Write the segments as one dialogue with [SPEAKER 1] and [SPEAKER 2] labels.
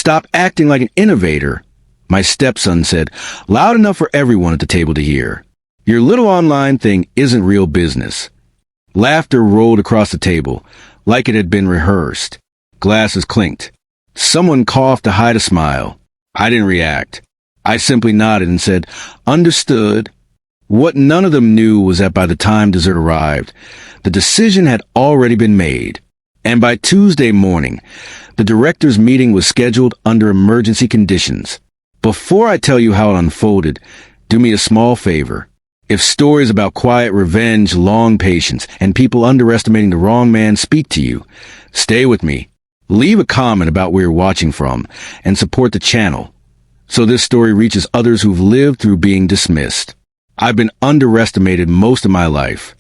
[SPEAKER 1] Stop acting like an innovator, my stepson said, loud enough for everyone at the table to hear. Your little online thing isn't real business. Laughter rolled across the table, like it had been rehearsed. Glasses clinked. Someone coughed to hide a smile. I didn't react. I simply nodded and said, understood. What none of them knew was that by the time dessert arrived, the decision had already been made. And by Tuesday morning, the directors' meeting was scheduled under emergency conditions. Before I tell you how it unfolded, do me a small favor. If stories about quiet revenge, long patience, and people underestimating the wrong man speak to you, stay with me. Leave a comment about where you're watching from, and support the channel, so this story reaches others who've lived through being dismissed. I've been underestimated most of my life.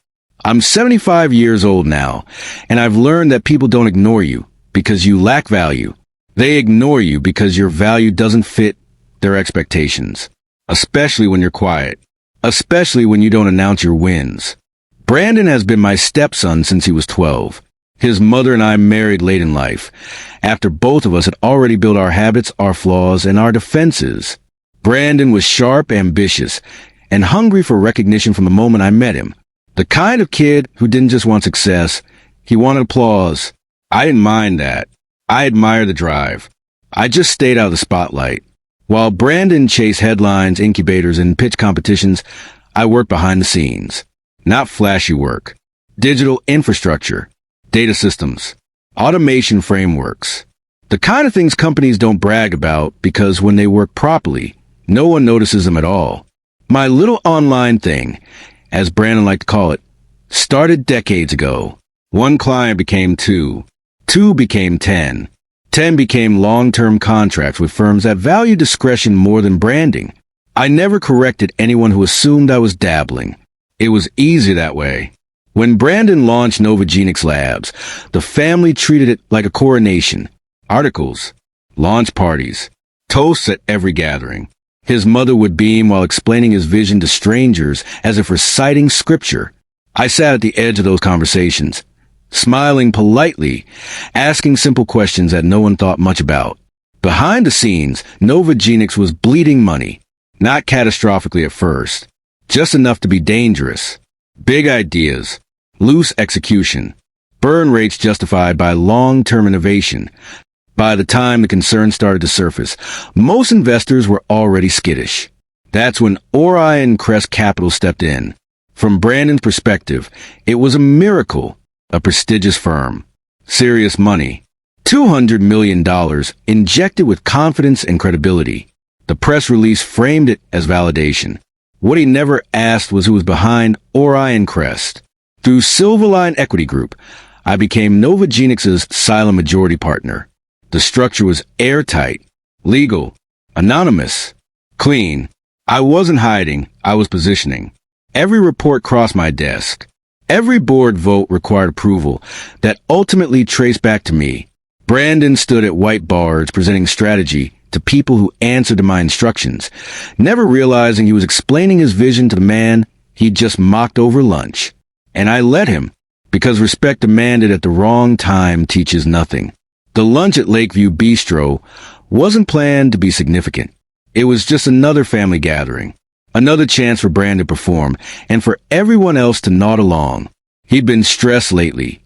[SPEAKER 1] I'm 75 years old now, and I've learned that people don't ignore you because you lack value. They ignore you because your value doesn't fit their expectations, especially when you're quiet, especially when you don't announce your wins. Brandon has been my stepson since he was 12. His mother and I married late in life, after both of us had already built our habits, our flaws, and our defenses. Brandon was sharp, ambitious, and hungry for recognition from the moment I met him. The kind of kid who didn't just want success, he wanted applause. I didn't mind that. I admired the drive. I just stayed out of the spotlight. While Brandon chased headlines, incubators, and pitch competitions, I worked behind the scenes. Not flashy work. Digital infrastructure, data systems, automation frameworks. The kind of things companies don't brag about because when they work properly, no one notices them at all. My little online thing, as Brandon liked to call it, started decades ago. One client became two. Two became 10. 10 became long-term contracts with firms that value discretion more than branding. I never corrected anyone who assumed I was dabbling. It was easy that way. When Brandon launched 200Million Labs, the family treated it like a coronation. Articles, launch parties, toasts at every gathering. His mother would beam while explaining his vision to strangers as if reciting scripture. I sat at the edge of those conversations, smiling politely, asking simple questions that no one thought much about. Behind the scenes, 200Million was bleeding money. Not catastrophically at first, just enough to be dangerous. Big ideas, loose execution, burn rates justified by long-term innovation. By the time the concerns started to surface, most investors were already skittish. That's when Orion Crest Capital stepped in. From Brandon's perspective, it was a miracle, a prestigious firm. Serious money. $200 million injected with confidence and credibility. The press release framed it as validation. What he never asked was who was behind Orion Crest. Through Silverline Equity Group, I became 200Million's silent majority partner. The structure was airtight, legal, anonymous, clean. I wasn't hiding, I was positioning. Every report crossed my desk. Every board vote required approval that ultimately traced back to me. Brandon stood at white bars presenting strategy to people who answered to my instructions, never realizing he was explaining his vision to the man he'd just mocked over lunch. And I let him, because respect demanded at the wrong time teaches nothing. The lunch at Lakeview Bistro wasn't planned to be significant. It was just another family gathering, another chance for Brandon to perform, and for everyone else to nod along. He'd been stressed lately.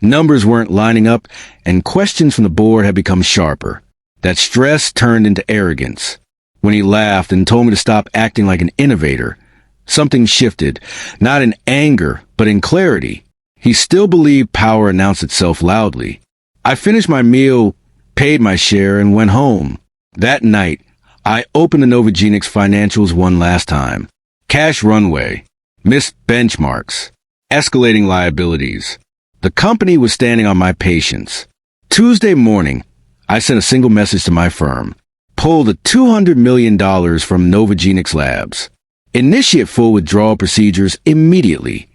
[SPEAKER 1] Numbers weren't lining up, and questions from the board had become sharper. That stress turned into arrogance. When he laughed and told me to stop acting like an innovator, something shifted, not in anger, but in clarity. He still believed power announced itself loudly. I finished my meal, paid my share, and went home. That night, I opened the 200Million financials one last time. Cash runway, missed benchmarks, escalating liabilities. The company was standing on my patience. Tuesday morning, I sent a single message to my firm. Pull the $200 million from 200Million Labs. Initiate full withdrawal procedures immediately.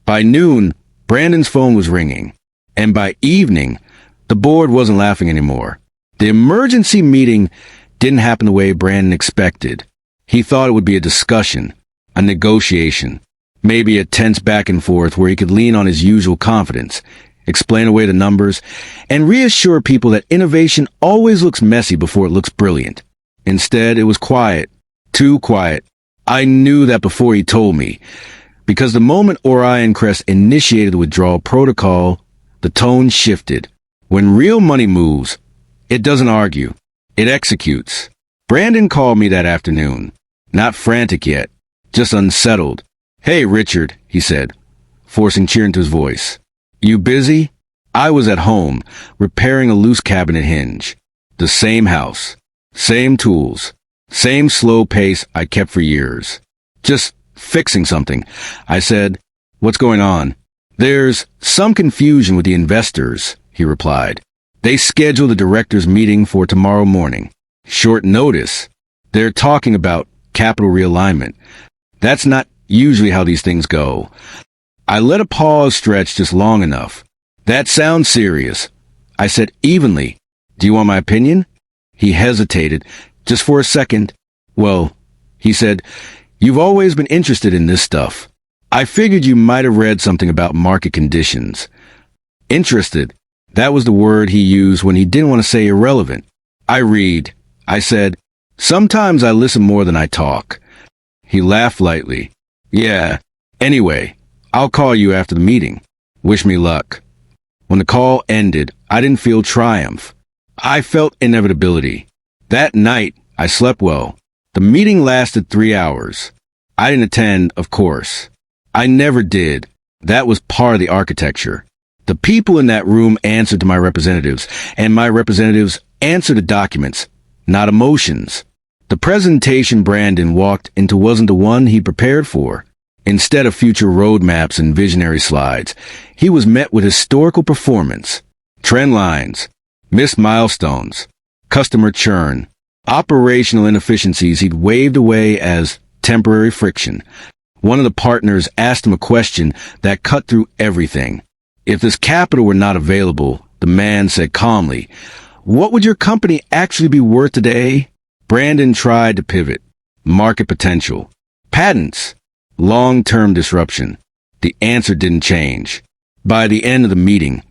[SPEAKER 1] By noon, Brandon's phone was ringing. And by evening, the board wasn't laughing anymore. The emergency meeting didn't happen the way Brandon expected. He thought it would be a discussion, a negotiation, maybe a tense back and forth where he could lean on his usual confidence. explain away the numbers, and reassure people that innovation always looks messy before it looks brilliant. Instead, it was quiet. Too quiet. I knew that before he told me. Because the moment Orion Crest initiated the withdrawal protocol, the tone shifted. When real money moves, it doesn't argue. It executes. Brandon called me that afternoon. Not frantic yet, just unsettled. "Hey, Richard," he said, forcing cheer into his voice. "You busy?" I was at home, repairing a loose cabinet hinge. The same house, same tools, same slow pace I kept for years. "Just fixing something," I said. "What's going on?" "There's some confusion with the investors," he replied. "They scheduled a directors' meeting for tomorrow morning. Short notice. They're talking about capital realignment. That's not usually how these things go." I let a pause stretch just long enough. "That sounds serious," I said evenly. "Do you want my opinion?" He hesitated, just for a second. "Well," he said, "you've always been interested in this stuff. I figured you might have read something about market conditions." Interested. That was the word he used when he didn't want to say irrelevant. "I read," I said. "Sometimes I listen more than I talk." He laughed lightly. "Yeah. Anyway, I'll call you after the meeting. Wish me luck." When the call ended, I didn't feel triumph. I felt inevitability. That night, I slept well. The meeting lasted 3 hours. I didn't attend, of course. I never did. That was part of the architecture. The people in that room answered to my representatives, and my representatives answered to documents, not emotions. The presentation Brandon walked into wasn't the one he prepared for. Instead of future roadmaps and visionary slides, he was met with historical performance, trend lines, missed milestones, customer churn, operational inefficiencies he'd waved away as temporary friction. One of the partners asked him a question that cut through everything. If this capital were not available, the man said calmly, "What would your company actually be worth today?" Brandon tried to pivot. Market potential. Patents. Long-term disruption. The answer didn't change. By the end of the meeting,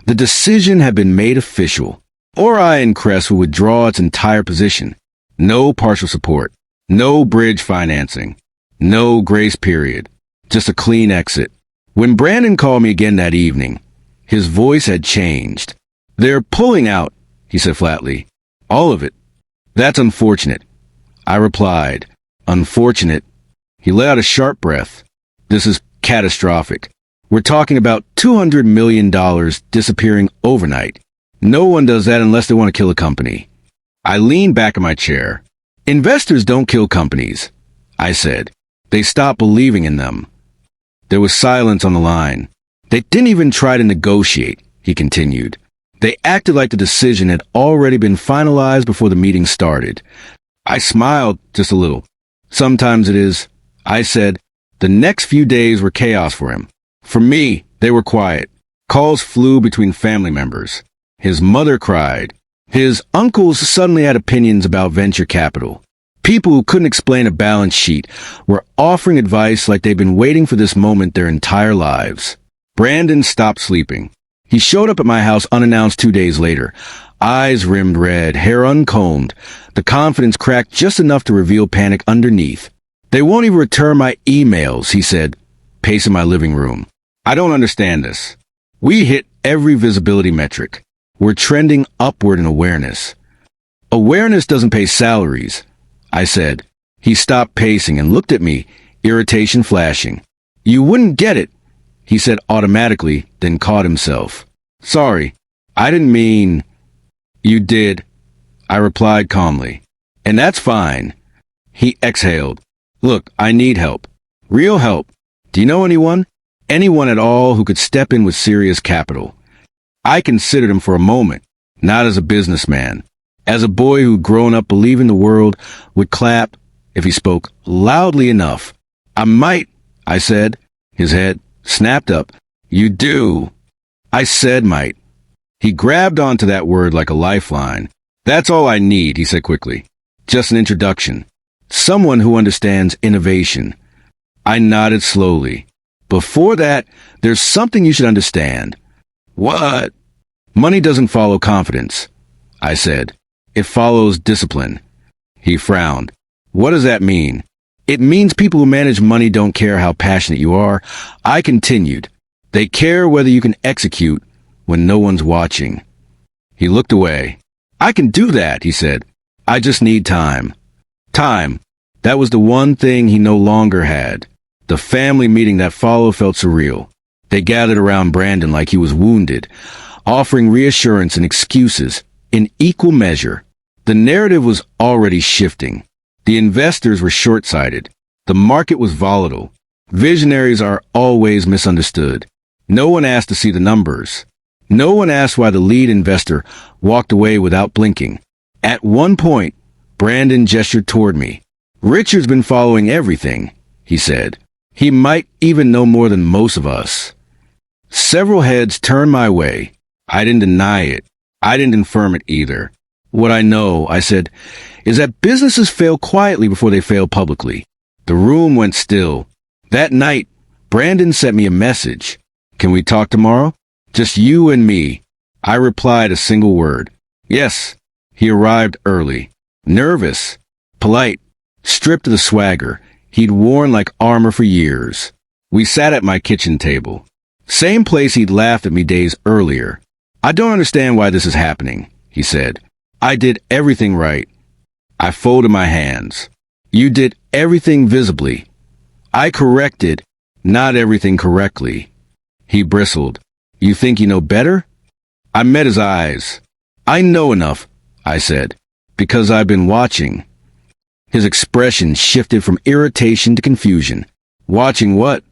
[SPEAKER 1] the decision had been made official. Orion Crest would withdraw its entire position. No partial support. No bridge financing. No grace period. Just a clean exit. When Brandon called me again that evening, his voice had changed. "They're pulling out," he said flatly. "All of it." "That's unfortunate," I replied. "Unfortunate." He let out a sharp breath. "This is catastrophic. We're talking about $200 million disappearing overnight. No one does that unless they want to kill a company." I leaned back in my chair. "Investors don't kill companies," I said. "They stop believing in them." There was silence on the line. "They didn't even try to negotiate," he continued. "They acted like the decision had already been finalized before the meeting started." I smiled just a little. "Sometimes it is," I said. The next few days were chaos for him. For me, they were quiet. Calls flew between family members. His mother cried. His uncles suddenly had opinions about venture capital. People who couldn't explain a balance sheet were offering advice like they'd been waiting for this moment their entire lives. Brandon stopped sleeping. He showed up at my house unannounced 2 days later. Eyes rimmed red, hair uncombed, the confidence cracked just enough to reveal panic underneath. "They won't even return my emails," he said, pacing my living room. "I don't understand this. We hit every visibility metric. We're trending upward in awareness." "Awareness doesn't pay salaries," I said. He stopped pacing and looked at me, irritation flashing. "You wouldn't get it," he said automatically, then caught himself. "Sorry, I didn't mean—" "You did," I replied calmly. "And that's fine." He exhaled. "Look, I need help. Real help. Do you know anyone? Anyone at all who could step in with serious capital?" I considered him for a moment, not as a businessman. As a boy who'd grown up believing the world would clap if he spoke loudly enough. "I might," I said. His head snapped up. "You do." I said might. He grabbed onto that word like a lifeline. "That's all I need," he said quickly. "Just an introduction. Someone who understands innovation." I nodded slowly. "Before that, there's something you should understand. What? Money doesn't follow confidence, I said. It follows discipline. He frowned. What does that mean? It means people who manage money don't care how passionate you are. I continued. They care whether you can execute when no one's watching. He looked away. I can do that, he said. I just need time. Time. That was the one thing he no longer had. The family meeting that followed felt surreal. They gathered around Brandon like he was wounded, offering reassurance and excuses in equal measure. The narrative was already shifting. The investors were short-sighted. The market was volatile. Visionaries are always misunderstood. No one asked to see the numbers. No one asked why the lead investor walked away without blinking. At one point, Brandon gestured toward me. Richard's been following everything, he said. He might even know more than most of us. Several heads turned my way. I didn't deny it. I didn't affirm it either. What I know, I said, is that businesses fail quietly before they fail publicly. The room went still. That night, Brandon sent me a message. Can we talk tomorrow? Just you and me. I replied a single word. Yes. He arrived early. Nervous. Polite. Stripped of the swagger he'd worn like armor for years. We sat at my kitchen table. Same place he'd laughed at me days earlier. I don't understand why this is happening, he said. I did everything right. I folded my hands. You did everything visibly. I corrected not everything correctly. He bristled. You think you know better? I met his eyes. I know enough, I said, because I've been watching. His expression shifted from irritation to confusion. Watching what?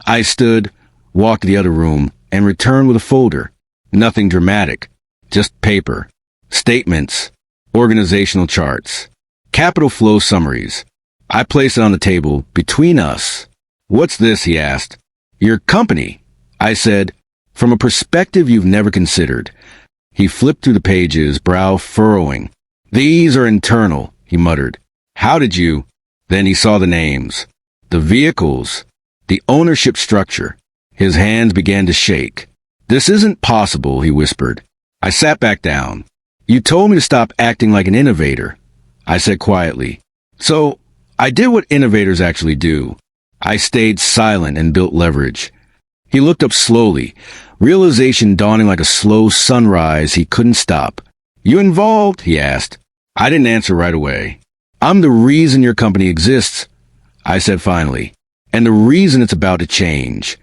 [SPEAKER 1] I stood, walked to the other room, and returned with a folder. Nothing dramatic, just paper, statements, organizational charts, capital flow summaries. I placed it on the table between us. What's this? He asked. Your company, I said, from a perspective you've never considered. He flipped through the pages, brow furrowing. These are internal, he muttered. How did you? Then he saw the names, the vehicles, the ownership structure. His hands began to shake. This isn't possible, he whispered. I sat back down. You told me to stop acting like an innovator, I said quietly. So, I did what innovators actually do. I stayed silent and built leverage. He looked up slowly, realization dawning like a slow sunrise he couldn't stop. You involved? He asked. I didn't answer right away. I'm the reason your company exists, I said finally, and the reason it's about to change.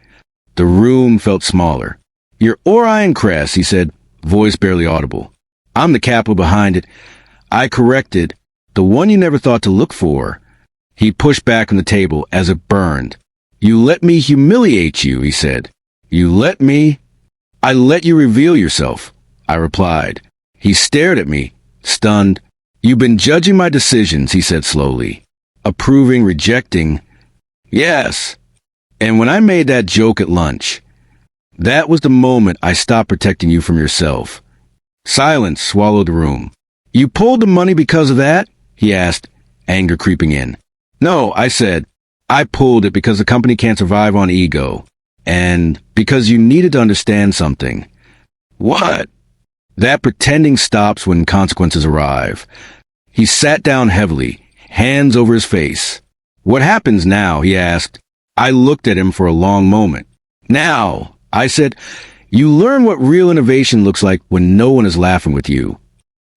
[SPEAKER 1] The room felt smaller. Your Orion crest, he said, voice barely audible. I'm the capital behind it. I corrected, the one you never thought to look for. He pushed back on the table as it burned. You let me humiliate you, he said. You let me? I let you reveal yourself, I replied. He stared at me, stunned. You've been judging my decisions, he said slowly. Approving, rejecting. Yes. And when I made that joke at lunch, that was the moment I stopped protecting you from yourself. Silence swallowed the room. You pulled the money because of that? He asked, anger creeping in. No, I said. I pulled it because the company can't survive on ego. And because you needed to understand something. What? That pretending stops when consequences arrive. He sat down heavily, hands over his face. What happens now? He asked. I looked at him for a long moment. Now, I said, you learn what real innovation looks like when no one is laughing with you.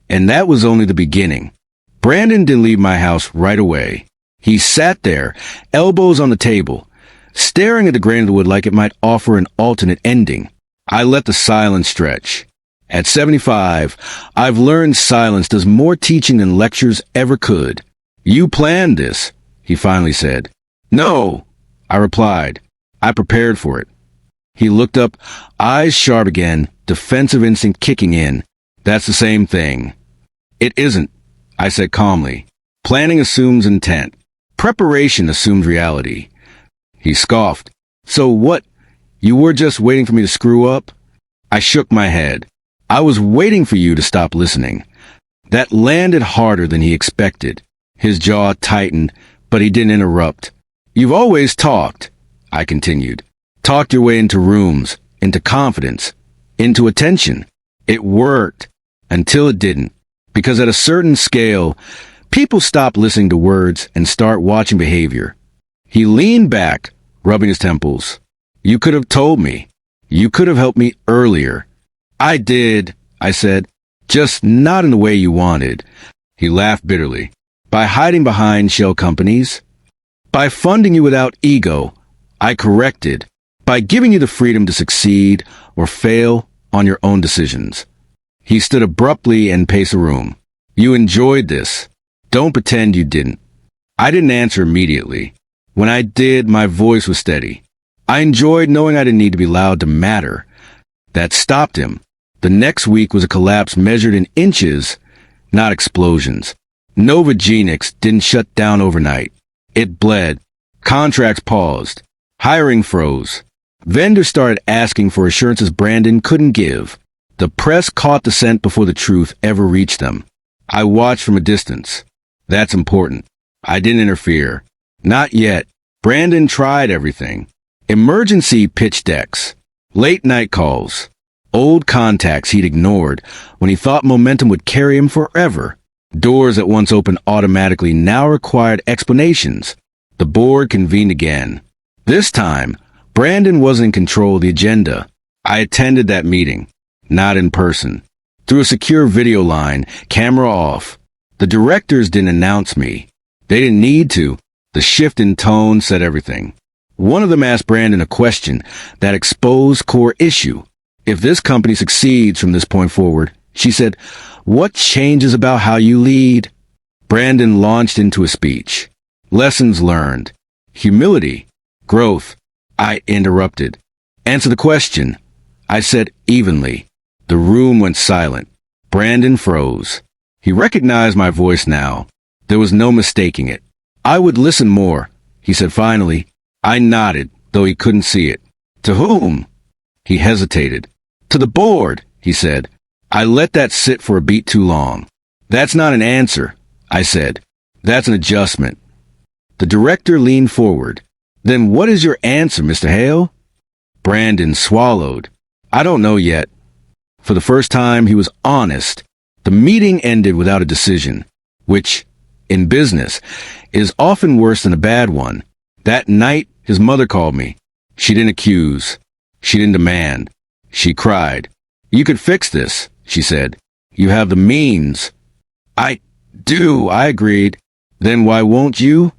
[SPEAKER 1] And that was only the beginning. Brandon didn't leave my house right away. He sat there, elbows on the table, staring at the grain of the wood like it might offer an alternate ending. I let the silence stretch. At 75, I've learned silence does more teaching than lectures ever could. You planned this, he finally said. No, I replied. I prepared for it. He looked up, eyes sharp again, defensive instinct kicking in. That's the same thing. It isn't, I said calmly. Planning assumes intent. Preparation assumes reality. He scoffed. So what? You were just waiting for me to screw up? I shook my head. I was waiting for you to stop listening. That landed harder than he expected. His jaw tightened, but he didn't interrupt. You've always talked, I continued. Talked your way into rooms, into confidence, into attention. It worked until it didn't. Because at a certain scale, people stop listening to words and start watching behavior. He leaned back, rubbing his temples. You could have told me. You could have helped me earlier. I did, I said, just not in the way you wanted. He laughed bitterly. By hiding behind shell companies. By funding you without ego. I corrected. By giving you the freedom to succeed or fail on your own decisions. He stood abruptly and paced the room. You enjoyed this. Don't pretend you didn't. I didn't answer immediately. When I did, my voice was steady. I enjoyed knowing I didn't need to be loud to matter. That stopped him. The next week was a collapse measured in inches, not explosions. Novogenics didn't shut down overnight. It bled. Contracts paused. Hiring froze. Vendors started asking for assurances Brandon couldn't give. The press caught the scent before the truth ever reached them. I watched from a distance. That's important. I didn't interfere. Not yet. Brandon tried everything. Emergency pitch decks. Late night calls. Old contacts he'd ignored when he thought momentum would carry him forever. Doors that once opened automatically now required explanations. The board convened again. This time, Brandon wasn't in control of the agenda. I attended that meeting. Not in person. Through a secure video line, camera off. The directors didn't announce me. They didn't need to. The shift in tone said everything. One of them asked Brandon a question that exposed core issue. If this company succeeds from this point forward, she said, what changes about how you lead? Brandon launched into a speech. Lessons learned. Humility. Growth. I interrupted. Answer the question. I said evenly. The room went silent. Brandon froze. He recognized my voice now. There was no mistaking it. I would listen more, he said finally. I nodded, though he couldn't see it. To whom? He hesitated. To the board, he said. I let that sit for a beat too long. That's not an answer, I said. That's an adjustment. The director leaned forward. Then what is your answer, Mr. Hale? Brandon swallowed. I don't know yet. For the first time, he was honest. The meeting ended without a decision, which, in business, is often worse than a bad one. That night, his mother called me. She didn't accuse. She didn't demand. She cried. You could fix this, she said. You have the means. I do, I agreed. Then why won't you?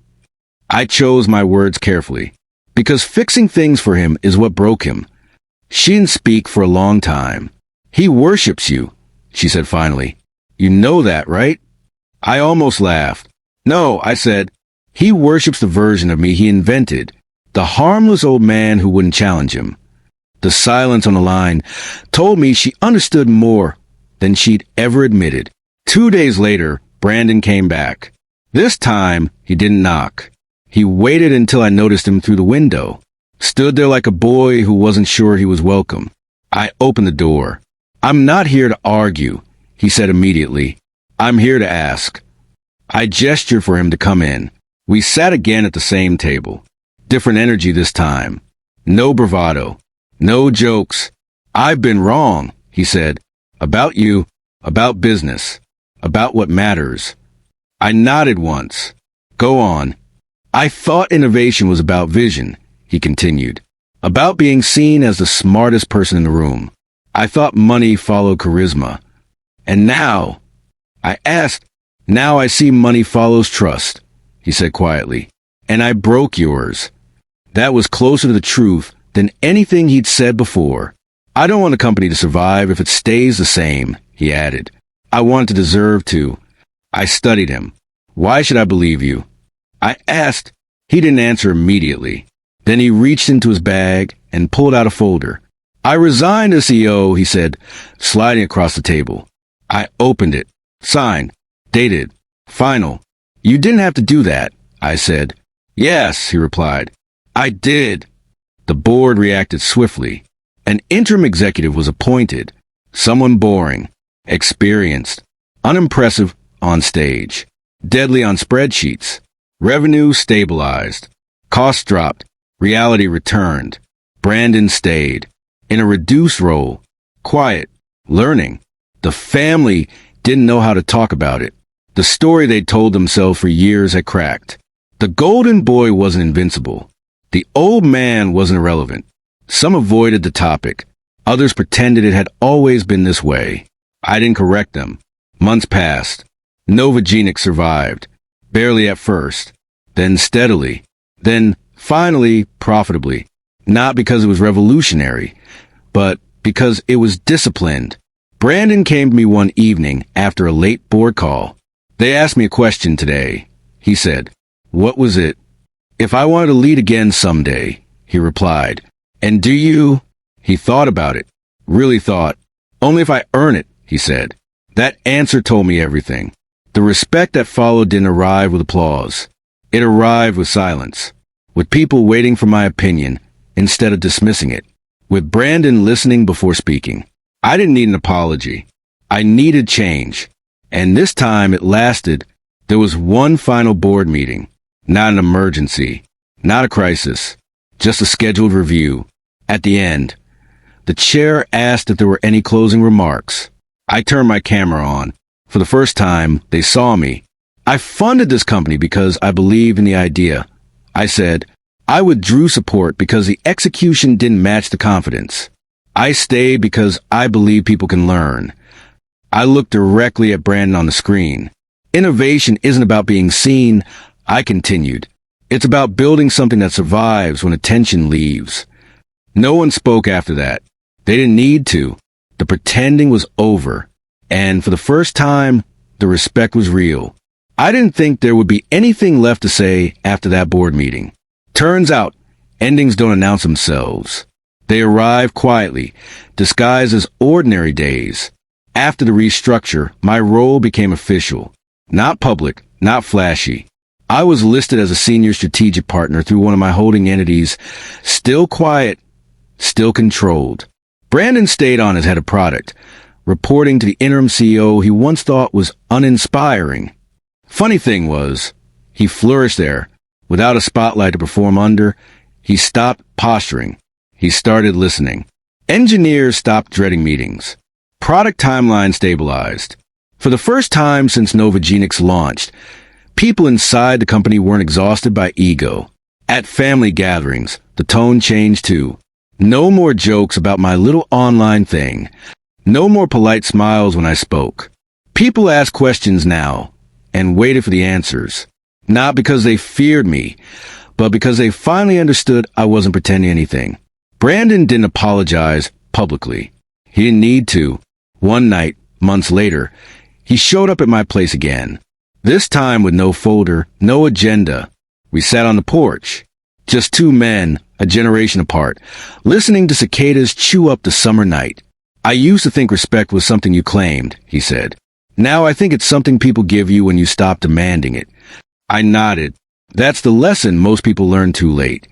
[SPEAKER 1] I chose my words carefully. Because fixing things for him is what broke him. She didn't speak for a long time. He worships you, she said finally. You know that, right? I almost laughed. No, I said. He worships the version of me he invented. The harmless old man who wouldn't challenge him. The silence on the line told me she understood more than she'd ever admitted. 2 days later, Brandon came back. This time, he didn't knock. He waited until I noticed him through the window. Stood there like a boy who wasn't sure he was welcome. I opened the door. I'm not here to argue, he said immediately. I'm here to ask. I gestured for him to come in. We sat again at the same table. Different energy this time. No bravado. No jokes. I've been wrong, he said. About you. About business. About what matters. I nodded once. Go on. I thought innovation was about vision, he continued. About being seen as the smartest person in the room. I thought money followed charisma. And now, I asked, now I see money follows trust, he said quietly. And I broke yours. That was closer to the truth than anything he'd said before. I don't want the company to survive if it stays the same, he added. I want it to deserve to. I studied him. Why should I believe you? I asked. He didn't answer immediately. Then he reached into his bag and pulled out a folder. I resigned as CEO, he said, sliding across the table. I opened it. Signed. Dated. Final. You didn't have to do that, I said. Yes, he replied. I did. The board reacted swiftly. An interim executive was appointed. Someone boring, experienced, unimpressive on stage, deadly on spreadsheets. Revenue stabilized. Costs dropped. Reality returned. Brandon stayed. In a reduced role. quiet, learning. The family didn't know how to talk about it. The story they'd told themselves for years had cracked. The golden boy wasn't invincible. The old man wasn't irrelevant. Some avoided the topic. Others pretended it had always been this way. I didn't correct them. Months passed. Novogenic survived. Barely at first. Then steadily. Then, finally, profitably. Not because it was revolutionary, but because it was disciplined. Brandon came to me one evening after a late board call. They asked me a question today. He said, "What was it?" "If I wanted to lead again someday," he replied. "And do you?" He thought about it. Really thought. "Only if I earn it," he said. That answer told me everything. The respect that followed didn't arrive with applause. It arrived with silence. With people waiting for my opinion instead of dismissing it. With Brandon listening before speaking. I didn't need an apology. I needed change. And this time it lasted. There was one final board meeting. Not an emergency. Not a crisis. Just a scheduled review. At the end, the chair asked if there were any closing remarks. I turned my camera on. For the first time, they saw me. I funded this company because I believe in the idea. I said, I withdrew support because the execution didn't match the confidence. I stayed because I believe people can learn. I looked directly at Brandon on the screen. Innovation isn't about being seen, I continued. It's about building something that survives when attention leaves. No one spoke after that. They didn't need to. The pretending was over. And for the first time, the respect was real. I didn't think there would be anything left to say after that board meeting. Turns out, endings don't announce themselves. They arrive quietly, disguised as ordinary days. After the restructure, my role became official. Not public, not flashy. I was listed as a senior strategic partner through one of my holding entities. Still quiet, still controlled. Brandon stayed on as head of product, reporting to the interim CEO he once thought was uninspiring. Funny thing was, he flourished there. Without a spotlight to perform under, he stopped posturing. He started listening. Engineers stopped dreading meetings. Product timeline stabilized. For the first time since Novogenics launched, people inside the company weren't exhausted by ego. At family gatherings, the tone changed too. No more jokes about my little online thing. No more polite smiles when I spoke. People asked questions now and waited for the answers. Not because they feared me, but because they finally understood I wasn't pretending anything. Brandon didn't apologize publicly. He didn't need to. One night, months later, he showed up at my place again. This time with no folder, no agenda. We sat on the porch. Just two men, a generation apart, listening to cicadas chew up the summer night. I used to think respect was something you claimed, he said. Now I think it's something people give you when you stop demanding it. I nodded. That's the lesson most people learn too late.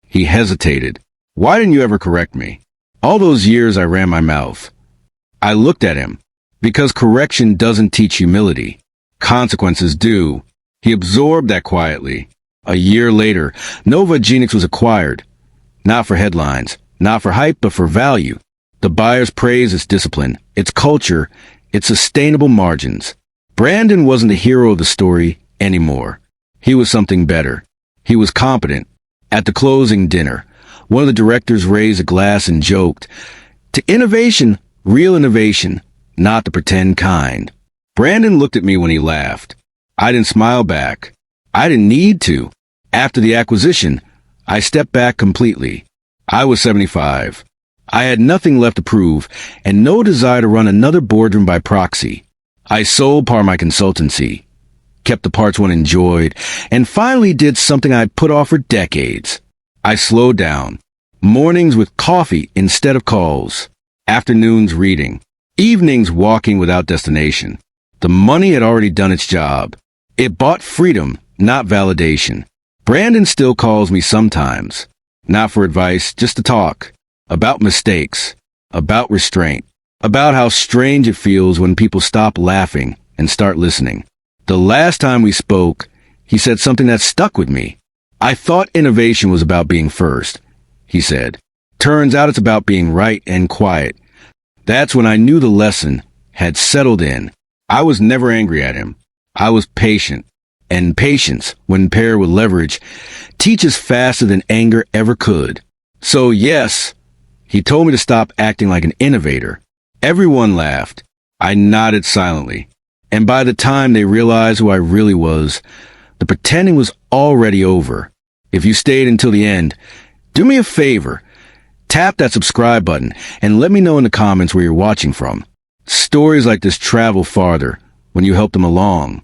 [SPEAKER 1] He hesitated. Why didn't you ever correct me? All those years I ran my mouth. I looked at him. Because correction doesn't teach humility. Consequences do. He absorbed that quietly. A year later, Novogenics was acquired. Not for headlines, not for hype, but for value. The buyers praised its discipline, its culture, its sustainable margins. Brandon wasn't the hero of the story anymore. He was something better. He was competent. At the closing dinner, one of the directors raised a glass and joked, "To innovation, real innovation, not the pretend kind." Brandon looked at me when he laughed. I didn't smile back. I didn't need to. After the acquisition, I stepped back completely. I was 75. I had nothing left to prove and no desire to run another boardroom by proxy. I sold part of my consultancy, kept the parts one enjoyed, and finally did something I'd put off for decades. I slowed down. Mornings with coffee instead of calls. Afternoons reading. Evenings walking without destination. The money had already done its job. It bought freedom, not validation. Brandon still calls me sometimes. Not for advice, just to talk. About mistakes. About restraint. About how strange it feels when people stop laughing and start listening. The last time we spoke, he said something that stuck with me. I thought innovation was about being first, he said. Turns out it's about being right and quiet. That's when I knew the lesson had settled in. I was never angry at him. I was patient. And patience, when paired with leverage, teaches faster than anger ever could. So yes, he told me to stop acting like an innovator. Everyone laughed. I nodded silently. And by the time they realized who I really was, the pretending was already over. If you stayed until the end, do me a favor. Tap that subscribe button and let me know in the comments where you're watching from. Stories like this travel farther when you help them along.